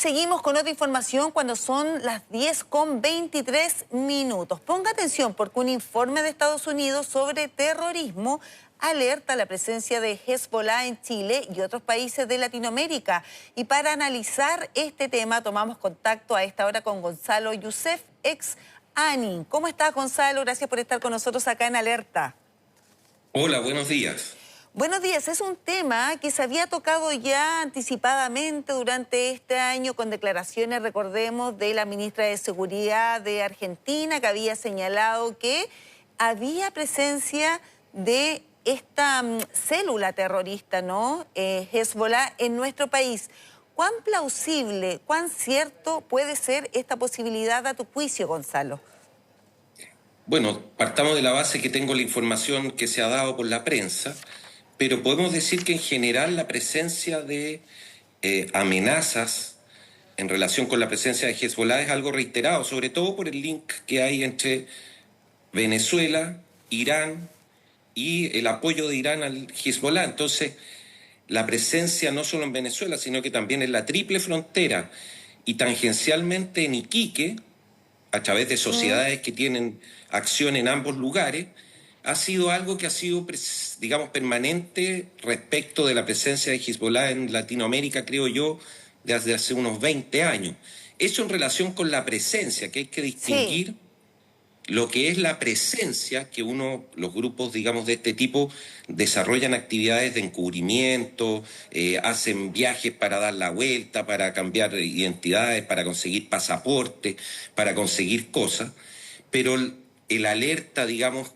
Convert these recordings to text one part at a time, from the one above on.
seguimos con otra información cuando son las 10:23. Ponga atención porque un informe de Estados Unidos sobre terrorismo alerta la presencia de Hezbollah en Chile y otros países de Latinoamérica. Y para analizar este tema tomamos contacto a esta hora con Gonzalo Youssef, ex ANI. ¿Cómo estás, Gonzalo? Gracias por estar con nosotros acá en Alerta. Hola, buenos días. Buenos días. Es un tema que se había tocado ya anticipadamente durante este año con declaraciones, recordemos, de la ministra de Seguridad de Argentina, que había señalado que había presencia de esta célula terrorista, ¿no? Hezbollah en nuestro país. ¿Cuán plausible, cuán cierto puede ser esta posibilidad a tu juicio, Gonzalo? Bueno, partamos de la base que tengo la información que se ha dado por la prensa, pero podemos decir que en general la presencia de amenazas en relación con la presencia de Hezbollah es algo reiterado, sobre todo por el link que hay entre Venezuela, Irán y el apoyo de Irán al Hezbollah. Entonces, la presencia no solo en Venezuela, sino que también en la triple frontera y tangencialmente en Iquique, a través de sociedades que tienen acción en ambos lugares, ha sido algo que ha sido, digamos, permanente respecto de la presencia de Hezbollah en Latinoamérica, creo yo, desde hace unos 20 años. Eso en relación con la presencia, que hay que distinguir lo que es la presencia, que los grupos, digamos, de este tipo desarrollan actividades de encubrimiento, hacen viajes para dar la vuelta, para cambiar identidades, para conseguir pasaportes, para conseguir cosas, pero el alerta, digamos,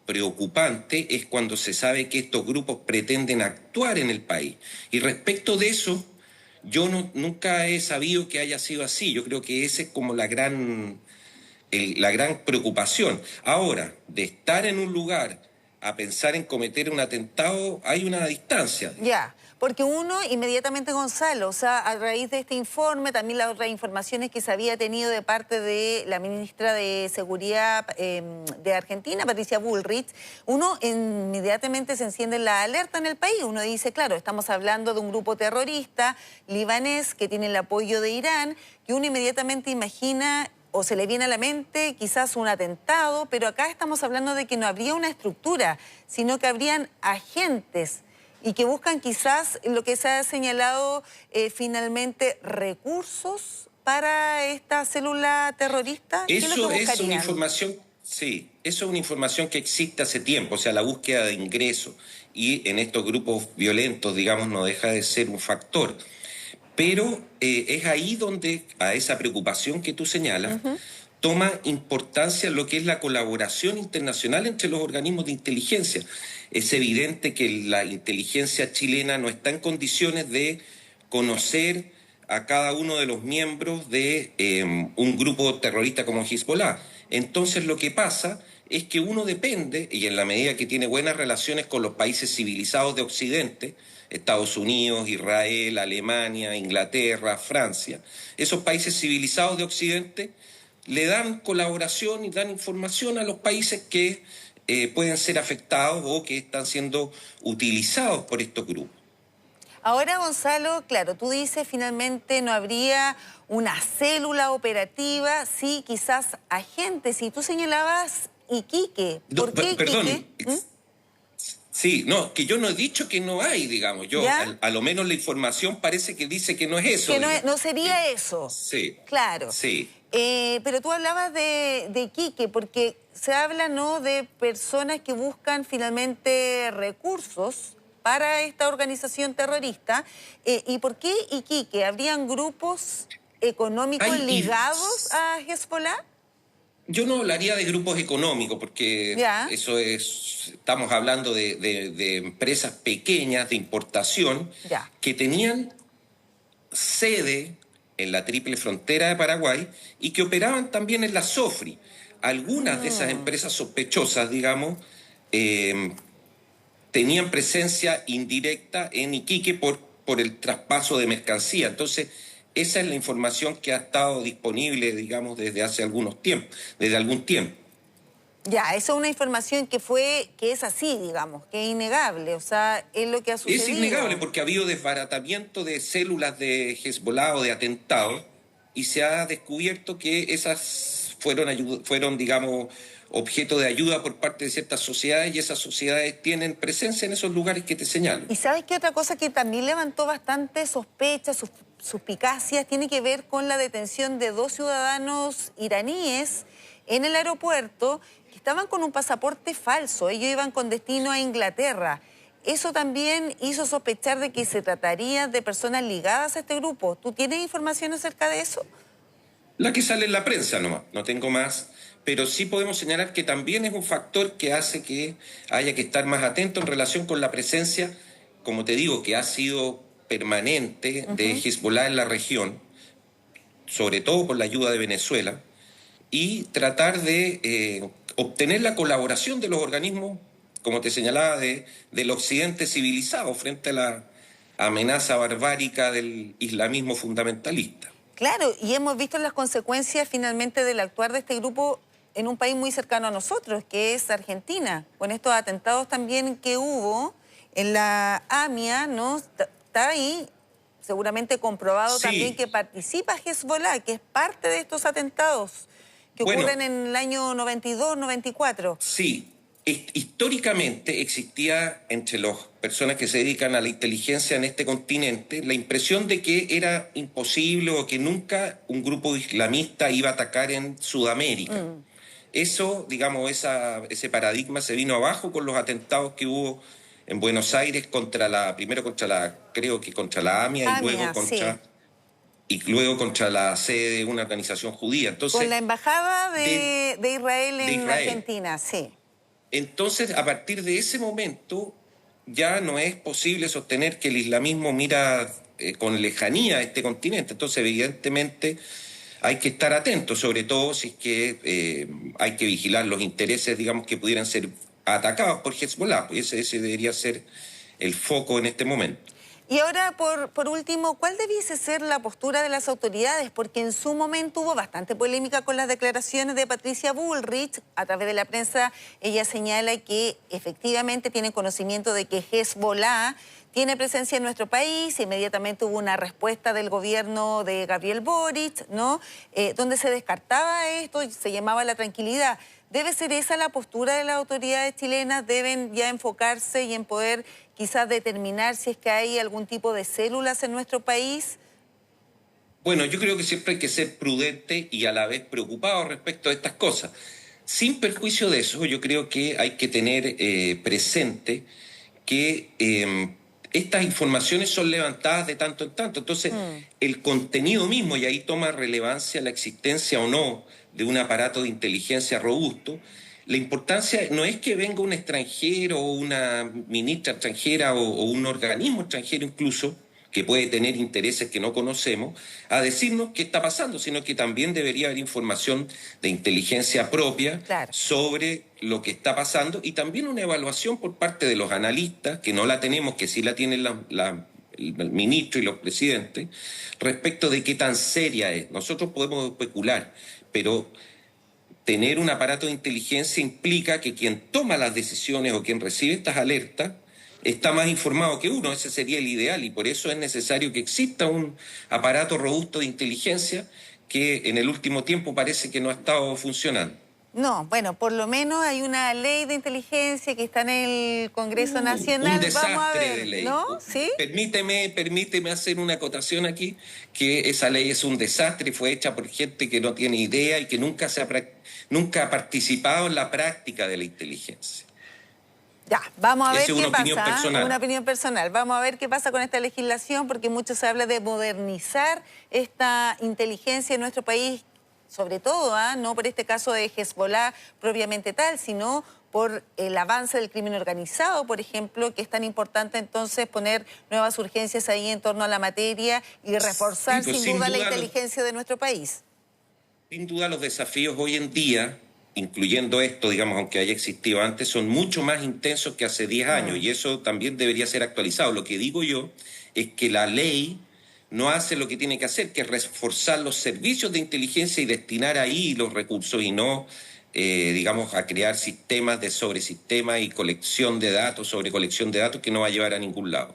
preocupante es cuando se sabe que estos grupos pretenden actuar en el país. Y respecto de eso, yo nunca he sabido que haya sido así. Yo creo que esa es como la gran preocupación. Ahora, de estar en un lugar a pensar en cometer un atentado, hay una distancia. Ya, porque uno inmediatamente, Gonzalo, o sea, a raíz de este informe, también las otras informaciones que se había tenido de parte de la ministra de Seguridad de Argentina, Patricia Bullrich, uno inmediatamente se enciende la alerta en el país. Uno dice, claro, estamos hablando de un grupo terrorista libanés que tiene el apoyo de Irán, que uno inmediatamente imagina o se le viene a la mente quizás un atentado, pero acá estamos hablando de que no habría una estructura, sino que habrían agentes y que buscan quizás lo que se ha señalado finalmente recursos para esta célula terrorista. Eso es una información, sí, eso es una información que existe hace tiempo, o sea, la búsqueda de ingresos y en estos grupos violentos, digamos, no deja de ser un factor. Pero es ahí donde, a esa preocupación que tú señalas, toma importancia lo que es la colaboración internacional entre los organismos de inteligencia. Es evidente que la inteligencia chilena no está en condiciones de conocer a cada uno de los miembros de un grupo terrorista como Hezbollah. Entonces lo que pasa es que uno depende, y en la medida que tiene buenas relaciones con los países civilizados de Occidente, Estados Unidos, Israel, Alemania, Inglaterra, Francia, esos países civilizados de Occidente le dan colaboración y dan información a los países que pueden ser afectados o que están siendo utilizados por estos grupos. Ahora, Gonzalo, claro, tú dices finalmente no habría una célula operativa, sí, quizás agentes, y tú señalabas Iquique. ¿Por qué Iquique? Perdón. Sí, no, que yo no he dicho que no hay, digamos. Yo, a lo menos la información parece que dice que no es eso. Que no sería eso. Sí. Claro. Sí. Pero tú hablabas de Iquique, porque se habla, ¿no?, de personas que buscan finalmente recursos para esta organización terrorista. ¿Y por qué Iquique? ¿Habrían grupos económicos ligados a Hezbollah? Yo no hablaría de grupos económicos porque eso estamos hablando de empresas pequeñas de importación que tenían sede en la triple frontera de Paraguay y que operaban también en la SOFRI. Algunas de esas empresas sospechosas, digamos, tenían presencia indirecta en Iquique por el traspaso de mercancía. Entonces, esa es la información que ha estado disponible, digamos, desde algún tiempo. Ya, eso es una información que es así, digamos, que es innegable, o sea, es lo que ha sucedido. Es innegable porque ha habido desbaratamiento de células de Hezbollah o de atentados y se ha descubierto que esas fueron, digamos, objeto de ayuda por parte de ciertas sociedades y esas sociedades tienen presencia en esos lugares que te señalo. Y sabes qué otra cosa que también levantó bastante sospechas, suspicacias, tiene que ver con la detención de 2 ciudadanos iraníes en el aeropuerto que estaban con un pasaporte falso. Ellos iban con destino a Inglaterra. Eso también hizo sospechar de que se trataría de personas ligadas a este grupo. ¿Tú tienes información acerca de eso? La que sale en la prensa nomás, no tengo más, pero sí podemos señalar que también es un factor que hace que haya que estar más atento en relación con la presencia, como te digo, que ha sido permanente de Hezbollah en la región, sobre todo por la ayuda de Venezuela, y tratar de obtener la colaboración de los organismos, como te señalaba, del occidente civilizado frente a la amenaza barbárica del islamismo fundamentalista. Claro, y hemos visto las consecuencias finalmente del actuar de este grupo en un país muy cercano a nosotros, que es Argentina, con estos atentados también que hubo en la AMIA, ¿no? Está ahí seguramente comprobado también que participa Hezbollah, que es parte de estos atentados que ocurren en el año 92, 94. Sí, históricamente existía entre las personas que se dedican a la inteligencia en este continente la impresión de que era imposible o que nunca un grupo islamista iba a atacar en Sudamérica. Eso, digamos, ese paradigma se vino abajo con los atentados que hubo en Buenos Aires primero contra la AMIA y luego contra la sede de una organización judía. Entonces, con la embajada de Israel en Argentina, sí. Entonces, a partir de ese momento, ya no es posible sostener que el islamismo mira con lejanía a este continente. Entonces, evidentemente, hay que estar atentos, sobre todo si es que hay que vigilar los intereses, digamos, que pudieran ser atacados por Hezbollah. Pues ese debería ser el foco en este momento. Y ahora, por último, ¿cuál debiese ser la postura de las autoridades? Porque en su momento hubo bastante polémica con las declaraciones de Patricia Bullrich. A través de la prensa, ella señala que efectivamente tiene conocimiento de que Hezbollah tiene presencia en nuestro país. Inmediatamente hubo una respuesta del gobierno de Gabriel Boric, ¿no? Donde se descartaba esto y se llamaba la tranquilidad. ¿Debe ser esa la postura de las autoridades chilenas? ¿Deben ya enfocarse y en poder quizás determinar si es que hay algún tipo de células en nuestro país? Bueno, yo creo que siempre hay que ser prudente y a la vez preocupado respecto a estas cosas. Sin perjuicio de eso, yo creo que hay que tener presente que estas informaciones son levantadas de tanto en tanto. Entonces, el contenido mismo, y ahí toma relevancia la existencia o no de un aparato de inteligencia robusto. La importancia no es que venga un extranjero o una ministra extranjera o un organismo extranjero incluso, que puede tener intereses que no conocemos, a decirnos qué está pasando, sino que también debería haber información de inteligencia propia sobre lo que está pasando y también una evaluación por parte de los analistas, que no la tenemos, que sí la tienen el ministro y los presidentes, respecto de qué tan seria es. Nosotros podemos especular, pero tener un aparato de inteligencia implica que quien toma las decisiones o quien recibe estas alertas está más informado que uno. Ese sería el ideal y por eso es necesario que exista un aparato robusto de inteligencia que en el último tiempo parece que no ha estado funcionando. No, bueno, por lo menos hay una ley de inteligencia que está en el Congreso Nacional. Un desastre. Vamos a ver, de ley. ¿no? ¿Sí? Permíteme hacer una acotación aquí, que esa ley es un desastre, fue hecha por gente que no tiene idea y que nunca ha participado en la práctica de la inteligencia. Ya, vamos a ver qué pasa. Personal. Una opinión personal. Vamos a ver qué pasa con esta legislación, porque mucho se habla de modernizar esta inteligencia en nuestro país, sobre todo, no por este caso de Hezbollah propiamente tal, sino por el avance del crimen organizado, por ejemplo, que es tan importante entonces poner nuevas urgencias ahí en torno a la materia y reforzar sin duda la inteligencia de nuestro país. Sin duda los desafíos hoy en día, incluyendo esto, digamos, aunque haya existido antes, son mucho más intensos que hace 10 años y eso también debería ser actualizado. Lo que digo yo es que la ley no hace lo que tiene que hacer, que es reforzar los servicios de inteligencia y destinar ahí los recursos y no digamos, a crear sistemas de sobresistemas y colección de datos sobre colección de datos que no va a llevar a ningún lado.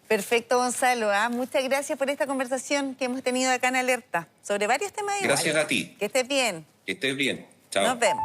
Perfecto, Gonzalo. Muchas gracias por esta conversación que hemos tenido acá en Alerta sobre varios temas igual. Gracias a ti. Que estés bien. Que estés bien. Chao. Nos vemos.